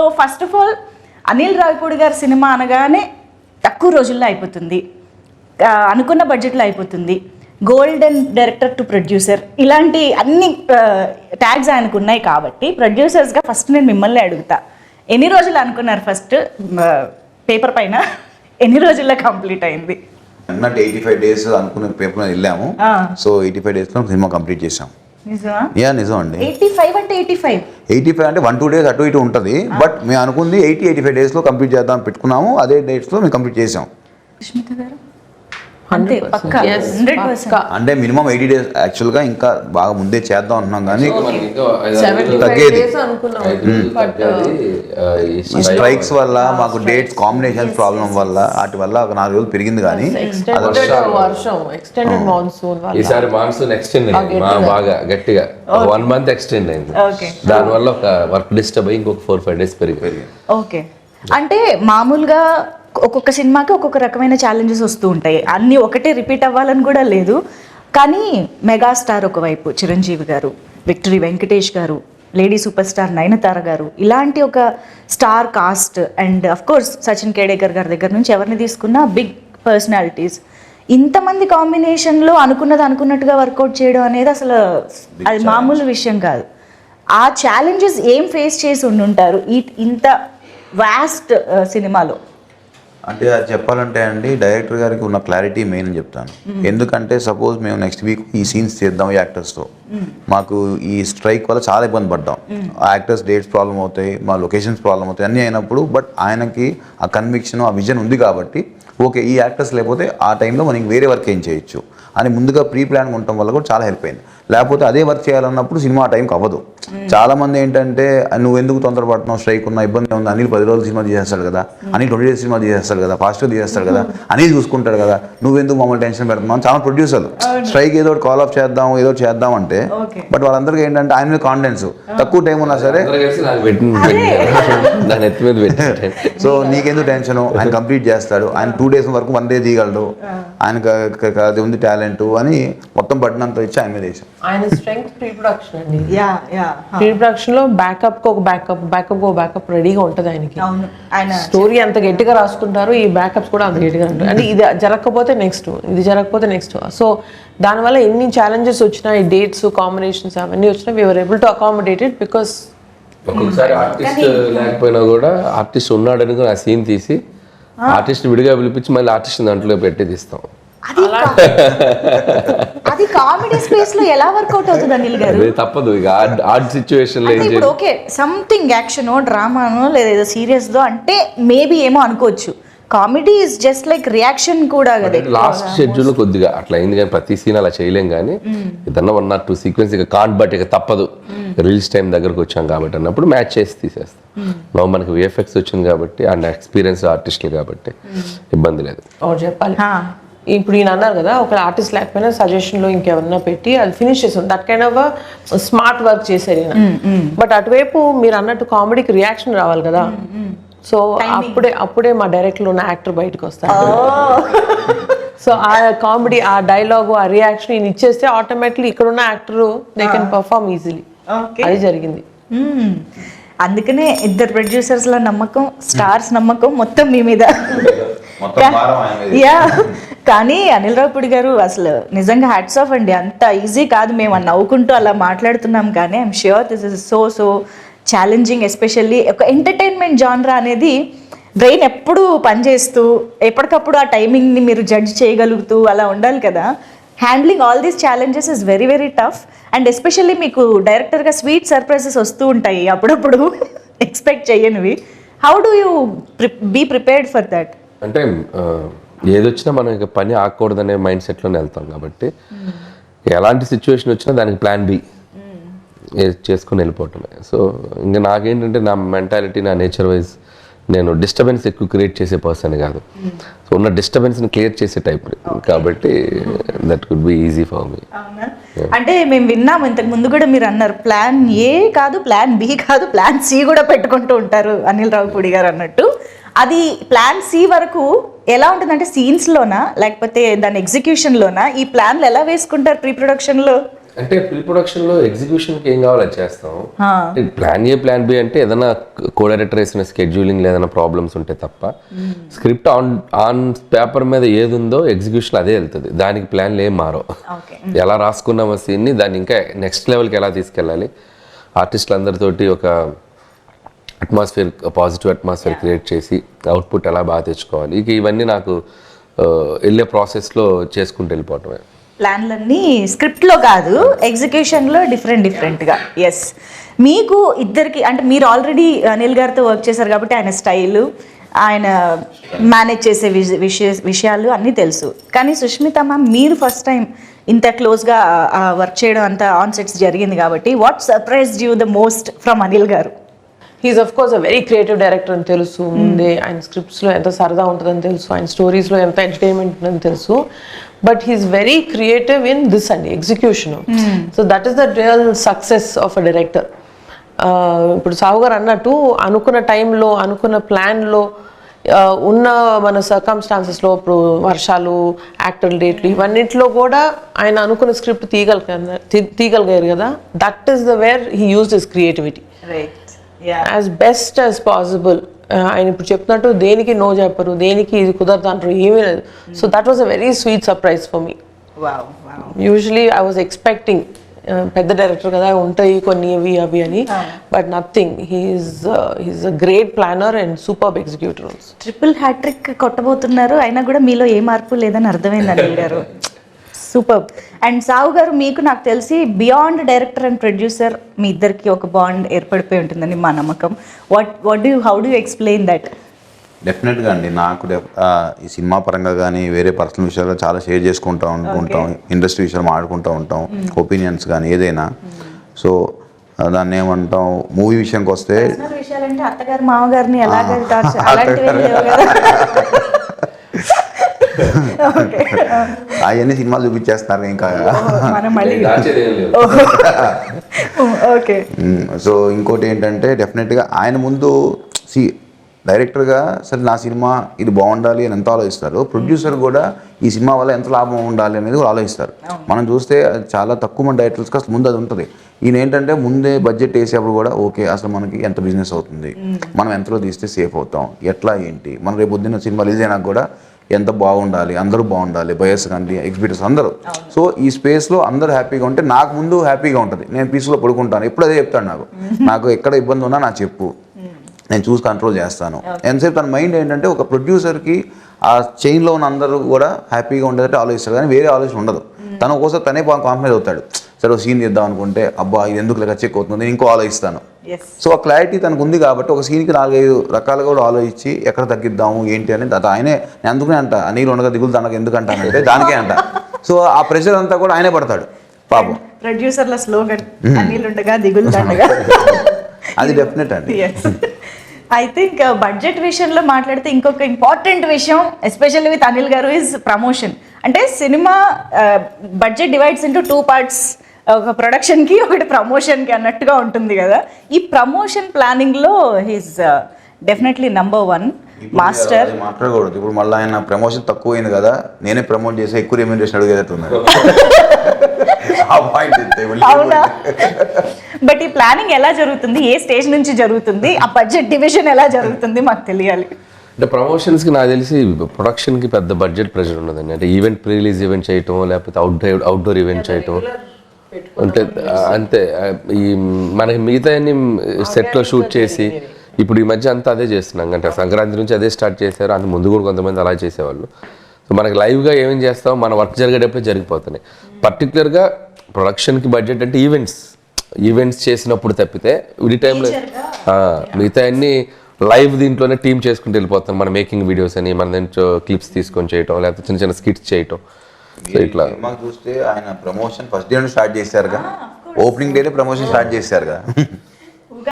So first of all Anil Ravipudi గారి cinema అనగానే తక్కువ రోజుల్లో అయిపోతుంది, అనుకున్న బడ్జెట్లో అయిపోతుంది, గోల్డెన్ డైరెక్టర్ టు ప్రొడ్యూసర్, ఇలాంటి అన్ని ట్యాగ్స్ ఆయనకు ఉన్నాయి. కాబట్టి ప్రొడ్యూసర్స్గా ఫస్ట్ నేను మిమ్మల్ని అడుగుతా, ఎన్ని రోజులు అనుకున్నారు ఫస్ట్ పేపర్ పైన, ఎన్ని రోజుల్లో కంప్లీట్ అయింది? 85 days అనుకున్న పేపర్ వెళ్ళాము. సో 85 days లో సినిమా కంప్లీట్ చేసాం. నిజం అండి. 85 అంటే 1-2 days అటు ఇటు ఉంటుంది. బట్ మేము అనుకుంది 85 days లో కంప్లీట్ చేద్దాం పెట్టుకున్నాము. అదే డేట్స్ లో మేము కంప్లీట్ చేసాం. అంటే మినిమం 80 days యాక్చువల్గా ఇంకా బాగా ముందే చేద్దాం అంటున్నాం కానీ తగ్గేది. ఈ స్ట్రైక్స్ వల్ల మాకు డేట్స్ కాంబినేషన్ ప్రాబ్లం వల్ల వాటి వల్ల ఒక 4 రోజులు పెరిగింది. కానీ ఈసారి మాన్సూన్ ఎక్స్టెండ్ అయింది బాగా గట్టిగా 1 month ఎక్స్టెండ్ అయింది. దానివల్ల ఒక వర్క్ డిస్టర్బ్ అయ్యి ఇంకొక 4-5 days పెరిగింది. ఓకే, అంటే మామూలుగా ఒక్కొక్క సినిమాకి ఒక్కొక్క రకమైన ఛాలెంజెస్ వస్తూ ఉంటాయి. అన్నీ ఒకటే రిపీట్ అవ్వాలని కూడా లేదు. కానీ మెగాస్టార్ ఒకవైపు చిరంజీవి గారు, విక్టరీ వెంకటేష్ గారు, లేడీ సూపర్ స్టార్ నయనతార గారు, ఇలాంటి ఒక star cast and of course Sachin Khedekar గారి దగ్గర నుంచి ఎవరిని తీసుకున్నా బిగ్ పర్సనాలిటీస్, ఇంతమంది కాంబినేషన్లో అనుకున్నట్టుగా వర్కౌట్ చేయడం అనేది అసలు అది మామూలు విషయం కాదు. ఆ ఛాలెంజెస్ ఏం ఫేస్ చేసి ఉండుంటారు ఇంత వాస్ట్ సినిమాలో? అంటే అది చెప్పాలంటే అండి, డైరెక్టర్ గారికి ఉన్న క్లారిటీ మెయిన్ అని చెప్తాను. ఎందుకంటే సపోజ్ మేము నెక్స్ట్ వీక్ ఈ సీన్స్ చేద్దాం ఈ యాక్టర్స్తో, మాకు ఈ స్ట్రైక్ వల్ల చాలా ఇబ్బంది పడ్డాం. ఆ యాక్టర్స్ డేట్స్ ప్రాబ్లం అవుతాయి, మా లొకేషన్స్ ప్రాబ్లం అవుతాయి, అన్నీ అయినప్పుడు బట్ ఆయనకి ఆ కన్విక్షన్ ఆ విజన్ ఉంది కాబట్టి ఓకే ఈ యాక్టర్స్ లేకపోతే ఆ టైంలో మనం వేరే వర్క్ ఏం చేయొచ్చు అని ముందుగా ప్రీ ప్లాన్ ఉండటం వల్ల కూడా చాలా హెల్ప్ అయింది. లేకపోతే అదే వర్క్ చేయాలన్నప్పుడు సినిమా ఆ టైంకి అవ్వదు. చాలా మంది ఏంటంటే నువ్వు ఎందుకు తొందరపడుతున్నావు, స్ట్రైక్ ఉన్న ఇబ్బంది ఉంది, అనిల్ 10 రోజులు సినిమా తీసేస్తాడు కదా, అనిల్ 20 days సినిమా తీసేస్తాడు కదా, ఫాస్ట్గా తీసేస్తాడు కదా, అనిల్ చూసుకుంటాడు కదా, నువ్వెందుకు మమ్మల్ని టెన్షన్ పెడుతున్నావు చాలా ప్రొడ్యూసర్లు. స్ట్రైక్ ఏదో కాల్ ఆఫ్ చేద్దాం ఏదో చేద్దాం అంటే బట్ వాళ్ళందరికీ ఏంటంటే ఆయన మీద కాన్ఫిడెన్స్, తక్కువ టైం ఉన్నా సరే సో నీకెందుకు టెన్షన్, ఆయన కంప్లీట్ చేస్తాడు, ఆయన 2 days వరకు 1 day తీయగలడు, ఆయనకు అది ఉంది టాలెంట్ అని మొత్తం బట్టినంత ఇచ్చి ఆయన మీద వేసాం. ఆయన స్ట్రెంగ్త్ ప్రీ ప్రొడక్షన్ అండి. ప్రీ ప్రొడక్షన్ లో బ్యాకప్ ఒక బ్యాకప్ రెడీగా ఉంటది ఆయనకి. స్టోరీ అంత గట్టిగా రాసుకుంటారు, ఈ బ్యాకప్స్ కూడా అంత గట్టిగా ఉంటాయి. అంటే ఇది జరగకపోతే నెక్స్ట్, ఇది జరగకపోతే నెక్స్ట్. సో దానివల్ల ఎన్ని ఛాలెంజెస్ వచ్చినా, ఈ డేట్స్ కాంబినేషన్స్ అవన్నీ వచ్చినా we were able to accommodate it because ఒక్కొక్కసారి ఆర్టిస్ట్ లేకపోయినా కూడా ఆర్టిస్ట్ ఉన్నాడని ఆ సీన్ తీసి ఆర్టిస్ట్ విడిగా పిలిపించి మళ్ళీ ఆర్టిస్ట్ దాంట్లో పెట్టి తీస్తాం. అది కామెడీ స్పేస్ లో ఎలా వర్కౌట్ అవుతుంది అనిల్ గారు? తప్పదు ఇక ఆర్ట్ సిచ్యువేషన్ లో. ఇప్పుడు ఓకే సంథింగ్ యాక్షనో డ్రామానో లేదా ఏదో సీరియస్ దో అంటే మేబీ ఏమో అనుకోవచ్చు, comedy is just like reaction కూడా కదా. లాస్ట్ షెడ్యూల్ కొద్దిగా అట్లా అయింది కానీ ప్రతి సీన్ అలా చేయలేం. కానీ ఏదన్నా 1 or 2 సీక్వెన్స్ ఇక కాంట్ బట్ ఇక తప్పదు, రిలీజ్ టైం దగ్గరకు వచ్చాం కాబట్టి అన్నప్పుడు మ్యాచ్ చేసి తీసేస్తాం. నో మనకి విఎఫ్ఎక్స్ వచ్చింది కాబట్టి అండ్ ఎక్స్పీరియన్స్ ఆర్టిస్టులు కాబట్టి ఇబ్బంది లేదు. చెప్పాలి ఇప్పుడు ఈయన అన్నారు కదా, ఒక ఆర్టిస్ట్ లేకపోయినా సజెషన్ లో ఇంకెవరన్నా పెట్టి అది ఫినిష్ చేసాం. That kind of smart work చేశారు ఈయన. బట్ అటువైపు మీరు అన్నట్టు కామెడీకి రియాక్షన్ రావాలి కదా. సో అప్పుడే మా డైరెక్టర్ ఉన్న యాక్టర్ బయటకు వస్తారు. సో ఆ కామెడీ, ఆ డైలాగు, ఆ రియాక్షన్ ఈయన ఇచ్చేస్తే ఆటోమేటిక్లీ ఇక్కడ ఉన్న actor they can perform easily. అది జరిగింది. అందుకనే ఇద్దరు ప్రొడ్యూసర్స్ ల నమ్మకం, స్టార్స్ నమ్మకం మొత్తం మీ మీద. యా, కానీ అనిల్ రావిపూడి గారు అసలు నిజంగా హ్యాట్స్ ఆఫ్ అండి. అంత ఈజీ కాదు, మేము నవ్వుకుంటూ అలా మాట్లాడుతున్నాం కానీ I'm sure this is so challenging. Especially ఒక ఎంటర్టైన్మెంట్ జానరా అనేది బ్రెయిన్ ఎప్పుడు పనిచేస్తూ ఎప్పటికప్పుడు ఆ టైమింగ్ని మీరు జడ్జ్ చేయగలుగుతూ అలా ఉండాలి కదా. Handling all these challenges is very very tough. And especially మీకు డైరెక్టర్గా స్వీట్ సర్ప్రైజెస్ వస్తూ ఉంటాయి అప్పుడప్పుడు ఎక్స్పెక్ట్ చేయనివి. How do you be prepared for that? అంటే ఏదొచ్చినా మనం ఇక పని ఆగకూడదనే మైండ్ సెట్లోనే వెళ్తాం కాబట్టి ఎలాంటి సిచ్యువేషన్ వచ్చినా దానికి ప్లాన్ బి చేసుకుని వెళ్ళిపోవటమే. సో ఇంకా నాకేంటంటే నా మెంటాలిటీ, నా నేచర్ వైజ్ నేను డిస్టర్బెన్స్ ఎక్కువ క్రియేట్ చేసే పర్సన్ కాదు. సో ఉన్న డిస్టర్బెన్స్ని క్లియర్ చేసే టైప్ కాబట్టి that could be easy for me. అంటే మేము విన్నాము ఇంతకు ముందు కూడా, మీరు అన్నారు ప్లాన్ ఏ కాదు, ప్లాన్ బి కాదు, ప్లాన్ సి కూడా పెట్టుకుంటూ ఉంటారు అనిల్ రావిపూడి గారు అన్నట్టు. అది ప్లాన్ సి వరకు ఎలా ఉంటుందంటే సీన్స్లోనా లేకపోతే దాని ఎగ్జిక్యూషన్లోనా? ఈ ప్లాన్లు ఎలా వేసుకుంటారు ప్రీ ప్రొడక్షన్లో? అంటే ప్రీ ప్రొడక్షన్ లో ఎగ్జిక్యూషన్ కి ఏం కావాలో అది చేస్తాం. ప్లాన్ ఏ ప్లాన్ బి అంటే ఏదైనా కో డైరెక్టర్ వేసిన స్కెడ్యూలింగ్ ఏదైనా ప్రాబ్లమ్స్ ఉంటే తప్ప స్క్రిప్ట్ ఆన్ పేపర్ మీద ఏది ఉందో ఎగ్జిక్యూషన్ అదే వెళ్తుంది. దానికి ప్లాన్లు ఏం మారో. ఎలా రాసుకున్నామో సీన్ని దాన్ని ఇంకా నెక్స్ట్ లెవెల్కి ఎలా తీసుకెళ్ళాలి, ఆర్టిస్టులు అందరితోటి ఒక అట్మాస్ఫియర్, పాజిటివ్ అట్మాస్ఫియర్ క్రియేట్ చేసి అవుట్పుట్ ఎలా బాగా తెచ్చుకోవాలి, ఇక ఇవన్నీ నాకు వెళ్ళే ప్రాసెస్లో చేసుకుంటూ వెళ్ళిపోవటమే. ప్లాన్లన్నీ స్క్రిప్ట్లో కాదు, ఎగ్జిక్యూషన్లో డిఫరెంట్గా. ఎస్, మీకు ఇద్దరికి అంటే మీరు ఆల్రెడీ అనిల్ గారితో వర్క్ చేశారు కాబట్టి ఆయన స్టైలు, ఆయన మేనేజ్ చేసే విషయాలు అన్నీ తెలుసు. కానీ సుష్మిత మ్యామ్, మీరు ఫస్ట్ టైం ఇంత క్లోజ్గా వర్క్ చేయడం అంత ఆన్ సెట్స్ జరిగింది కాబట్టి what surprised you the most from Anil గారు? He's of course a very creative director అని తెలుసు ముందే. ఆయన స్క్రిప్ట్స్లో ఎంత సరదా ఉంటుందని తెలుసు, ఆయన స్టోరీస్లో ఎంత ఎంటర్టైన్మెంట్ ఉందని తెలుసు. But he's very creative in this అండి, execution. So that is the real success of a director. ఇప్పుడు సాహు గారు అన్నట్టు అనుకున్న టైంలో, అనుకున్న ప్లాన్లో, ఉన్న మన సర్కమ్స్టాన్సెస్లో, ఇప్పుడు వర్షాలు, యాక్టర్ డేట్లు, ఇవన్నింటిలో కూడా ఆయన అనుకున్న స్క్రిప్ట్ తీయగలిగారు కదా. That is the where he used his creativity as best as possible. ఆయన ఇప్పుడు చెప్పినట్టు దేనికి నో చెప్పరు, దేనికి ఇది కుదరదు అంటారు, ఏమీ లేదు. So that was a very sweet surprise for me. Usually I was expecting పెద్ద డైరెక్టర్ కదా ఉంటాయి కొన్ని ఇవి అవి అని, but nothing. He's a great planner and superb executor also. Triple hattrick కొట్టబోతున్నారు, అయినా కూడా మీలో ఏ మార్పు లేదని అర్థమైంది అనిల్ గారు. సూపర్. అండ్ సాహు గారు, మీకు నాకు తెలిసి బియాండ్ డైరెక్టర్ అండ్ ప్రొడ్యూసర్ మీ ఇద్దరికి ఒక బాండ్ ఏర్పడిపోయి ఉంటుందని మా నమ్మకం. How do explain that? డెఫినెట్గా అండి, నాకు ఈ సినిమా పరంగా కానీ వేరే పర్సనల్ విషయాలు చాలా షేర్ చేసుకుంటూ ఉంటాం, ఇండస్ట్రీ విషయాలు మాట్లాడుకుంటూ ఉంటాం, ఒపీనియన్స్ కానీ ఏదైనా. సో దాన్ని ఏమంటాం, మూవీ విషయానికి వస్తే విషయాలంటే అత్తగారు మామగారిని ఎలాగ అవన్నీ సినిమాలు చూపించేస్తారు ఇంకా. సో ఇంకోటి ఏంటంటే డెఫినెట్గా ఆయన ముందు డైరెక్టర్గా సరే నా సినిమా ఇది బాగుండాలి అని ఎంత ఆలోచిస్తారు, ప్రొడ్యూసర్ కూడా ఈ సినిమా వల్ల ఎంత లాభం ఉండాలి అనేది కూడా ఆలోచిస్తారు. మనం చూస్తే చాలా తక్కువ మంది డైరెక్టర్స్కి అసలు ముందు అది ఉంటుంది. ఈయన ఏంటంటే ముందే బడ్జెట్ వేసేప్పుడు కూడా ఓకే అసలు మనకి ఎంత బిజినెస్ అవుతుంది, మనం ఎంతలో తీస్తే సేఫ్ అవుతాం, ఎట్లా ఏంటి, మనం రేపు పొద్దున్న సినిమా రిలీజ్ అయినా కూడా ఎంత బాగుండాలి, అందరూ బాగుండాలి, బయర్స్ కానీ ఎగ్జిబిటర్స్ అందరూ. సో ఈ స్పేస్లో అందరూ హ్యాపీగా ఉంటే నాకు ముందు హ్యాపీగా ఉంటుంది, నేను పీస్లో పడుకుంటాను. ఎప్పుడు అదే చెప్తాడు, నాకు ఎక్కడ ఇబ్బంది ఉన్నా నాకు చెప్పు, నేను చూసి కంట్రోల్ చేస్తాను. ఎంతసేపు తన మైండ్ ఏంటంటే ఒక ప్రొడ్యూసర్కి ఆ చైన్లో ఉన్న అందరూ కూడా హ్యాపీగా ఉండేటట్టు ఆలోచిస్తారు, కానీ వేరే ఆలోచన ఉండదు. తను ఒక్కోసారి తనే కాంప్రమైజ్ అవుతాడు. సరే సీన్ తీద్దాం అనుకుంటే అబ్బా ఇది ఎందుకు లెక్క చెక్ అవుతుంది, ఇంకో ఆలోచిస్తాను. సో ఆ క్లారిటీ తనకు ఉంది కాబట్టి ఒక సీన్కి 4-5 రకాలుగా కూడా ఆలోచించి ఎక్కడ తగ్గిద్దాము ఏంటి అనేది ఆయనే. నేను అందుకనే అంట నీళ్ళు ఉండగా దిగులు దండగా ఎందుకు అంటానంటే దానికే అంట. సో ఆ ప్రెషర్ అంతా కూడా ఆయనే పడతాడు పాపం. ప్రొడ్యూసర్ల స్లోగన్ నీళ్ళు ఉండగా దిగులు దండగా. అది డెఫినెట్ అండి. ఐ థింక్ బడ్జెట్ విషయంలో మాట్లాడితే ఇంకొక ఇంపార్టెంట్ విషయం ఎస్పెషల్లీ విత్ అనిల్ గారు ఈజ్ ప్రమోషన్. అంటే cinema budget divides into 2 parts, ఒక ప్రొడక్షన్కి ఒకటి ప్రమోషన్కి అన్నట్టుగా ఉంటుంది కదా. ఈ ప్రమోషన్ ప్లానింగ్లో హీస్ డెఫినెట్లీ నంబర్ 1 మాస్టర్. మాట్లాడకూడదు ఇప్పుడు, మళ్ళీ ఆయన ప్రమోషన్ తక్కువ అయింది కదా, నేనే ప్రమోట్ చేసి ఎక్కువ రెమ్యూనరేషన్ అడిగేటట్టున్నారు. అవునా? బట్ ఈ ప్లానింగ్ ఎలా జరుగుతుంది, ఏ స్టేజ్ నుంచి జరుగుతుంది, ఆ బడ్జెట్ డివిజన్ ఎలా జరుగుతుంది మాకు తెలియాలి. అంటే ప్రమోషన్స్కి నాకు తెలిసి ప్రొడక్షన్కి పెద్ద బడ్జెట్ ప్రెషర్ ఉన్నదండి. అంటే ఈవెంట్ ప్రీ రిలీజ్ ఈవెంట్ చేయటం, లేకపోతే అవుట్డోర్ ఈవెంట్ చేయటం, అంటే అంతే. ఈ మనకి మిగతా అన్ని సెట్లో షూట్ చేసి ఇప్పుడు ఈ మధ్య అంతా అదే చేస్తున్నాం. అంటే సంక్రాంతి నుంచి అదే స్టార్ట్ చేశారు, అంత ముందు కూడా కొంతమంది అలా చేసేవాళ్ళు. సో మనకి లైవ్గా ఏమేం చేస్తాం, మన వర్క్ జరిగేటప్పుడే జరిగిపోతున్నాయి. పర్టికులర్గా ప్రొడక్షన్కి బడ్జెట్ అంటే ఈవెంట్స్ చేసినప్పుడు తప్పితే ఈ టైంలో మిగతా అన్ని లైవ్ దీంట్లోనే టీమ్ చేసుకుంటూ వెళ్ళిపోతాం. మన మేకింగ్ వీడియోస్ అని మన దాంట్లో క్లిప్స్ తీసుకొని చేయటం, లేకపోతే చిన్న చిన్న స్కిట్స్ చేయటం. సో ఇట్లా చూస్తే ఆయన ప్రమోషన్ ఫస్ట్ డే స్టార్ట్ చేశారుగా, ఓపెనింగ్ డేనే ప్రమోషన్ స్టార్ట్ చేశారుగా.